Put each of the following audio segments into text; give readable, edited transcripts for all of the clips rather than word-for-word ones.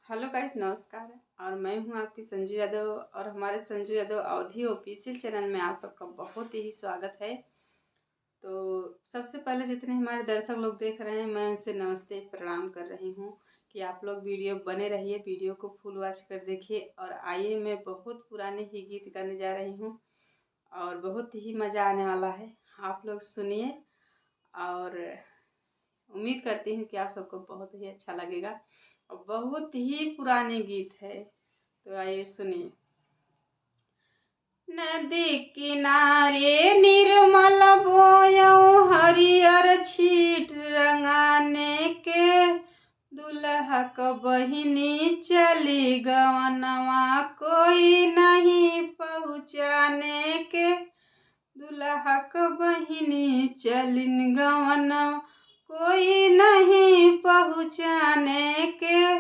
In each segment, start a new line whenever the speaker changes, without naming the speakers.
Hello guys, नमस्कार। और मैं हूं आपकी संजू यादव और हमारे संजू यादव अवधी ऑफिशियल चैनल में आप सबका बहुत ही स्वागत है। तो सबसे पहले जितने हमारे दर्शक लोग देख रहे हैं मैं उनसे नमस्ते प्रणाम कर रही हूं कि आप लोग वीडियो बने रहिए, वीडियो को फुल वॉच कर देखिए। और आइए, मैं बहुत पुराने ही गीत गाने जा रही हूँ और बहुत ही मज़ा आने वाला है। आप लोग सुनिए और उम्मीद करती हूँ कि आप सबको बहुत ही अच्छा लगेगा। और बहुत ही पुराने गीत है, तो आइए सुनिए। नदी किनारे निर्मल बोयो हरियर छीट रंगाने के, दुल्हा क बहिनी चली गवनवा कोई नहीं पहुँचाने के। दुल्हा क बहिनी चलिन गवनवा कोई नहीं पहुँचाने के।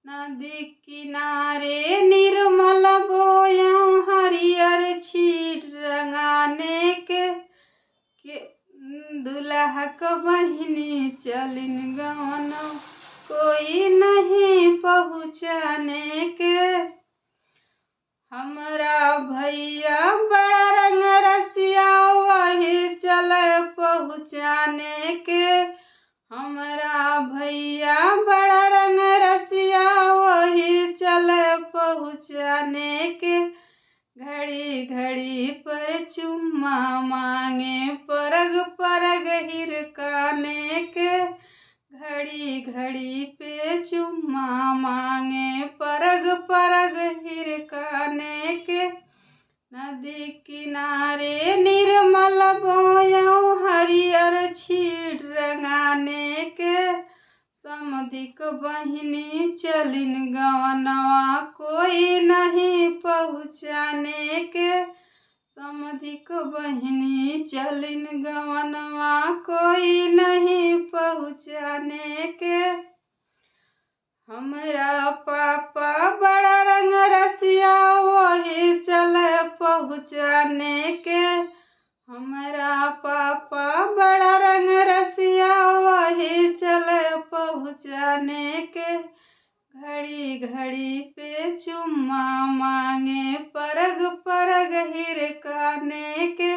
नदी किनारे निर्मल बोयो हरियर छीट रंगाने के, दुल्हा क बहिनी चलिन गवनवा कोई नहीं पहुँचाने के। हमरा भैया बड़ा रंग रसिया वही चले पहुँचाने के। हमरा भैया बड़ा रंग रसिया वही चले पहुँचाने के। घड़ी घड़ी पर चुम्मा मांगे परग परग हिरकाने के। घड़ी घड़ी पे चुम्मा मांगे परग परग हिरकाने के। नदी किनारे निर्मल बोयो हरियर छीट रंगाने के, समधिक बहिनी चलिन गवनवा कोई नहीं पहुँचाने के। समधिक बहिनी चलिन गवनवा कोई नहीं पहुँचाने के। हमरा पापा बड़ा रंग रसिया वही चले पहुँचाने के। हमरा पापा बड़ा रंग रसिया वही चले पहुँचाने के। घड़ी घड़ी पे चुम्मा मांगे परग परग हिरकाने के।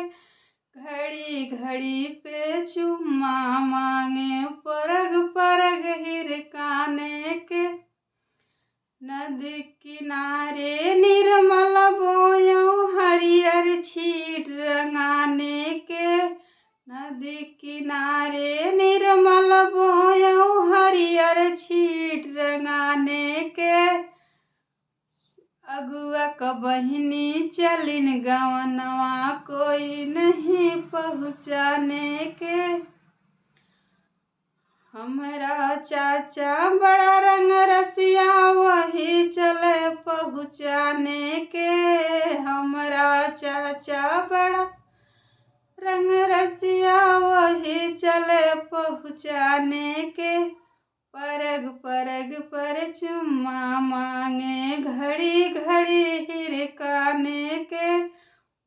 घड़ी घड़ी पे चुम्मा मांगे परग परग हिरकाने के। नदी किनारे निर्मल बोयो हरियर छीट रंगाने के। नदी किनारे निर्मल बोयो हरियर छीट रंगाने के। अगुआ क बहिनी चलिन गवनवा कोई नहीं पहुँचाने के। हमरा चाचा बड़ा रंग रसिया वही चले पहुँचाने के। हमरा चाचा बड़ा रंग रसिया वही चले पहुँचाने के। परग परग पर चुम्मा मांगे घड़ी घड़ी हिरकाने के।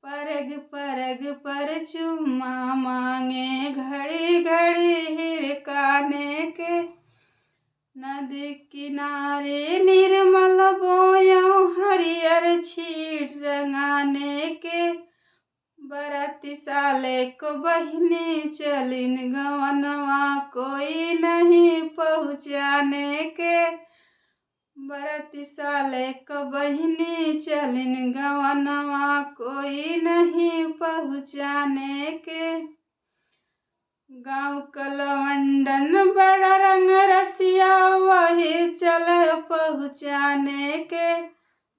परग परग पर चुम्मा मांगे घड़ी घड़ी हिरकाने के। नदी किनारे निर्मल बोयो हरियर छीट रंगाने के, बराती साले को बहिनी चलिन गवनवा कोई नहीं पहुँचाने के। बराती साले को बहिनी चलिन गवनवा कोई नहीं पहुँचाने के। गाँव कलवंडन बड़ा रंग रसिया वही चले पहुँचाने के।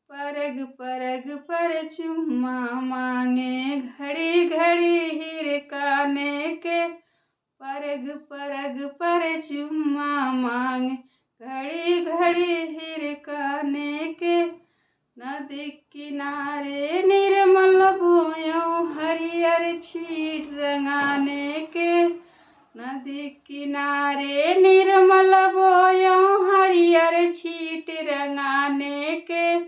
परग परग पर चुम्मा मांगे घड़ी घड़ी हिरकाने के। परग परग पर चुम्मा मांगे घड़ी घड़ी हिरकाने के। नदी किनारे निर्मल बोयो हरियर छीट रंगाने के। नदी किनारे निर्मल बोयो हरियर छीट रंगाने के।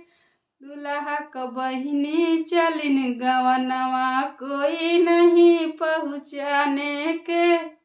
दुल्हा क बहिनी चलिन गवनवा कोई नहीं पहुँचाने के।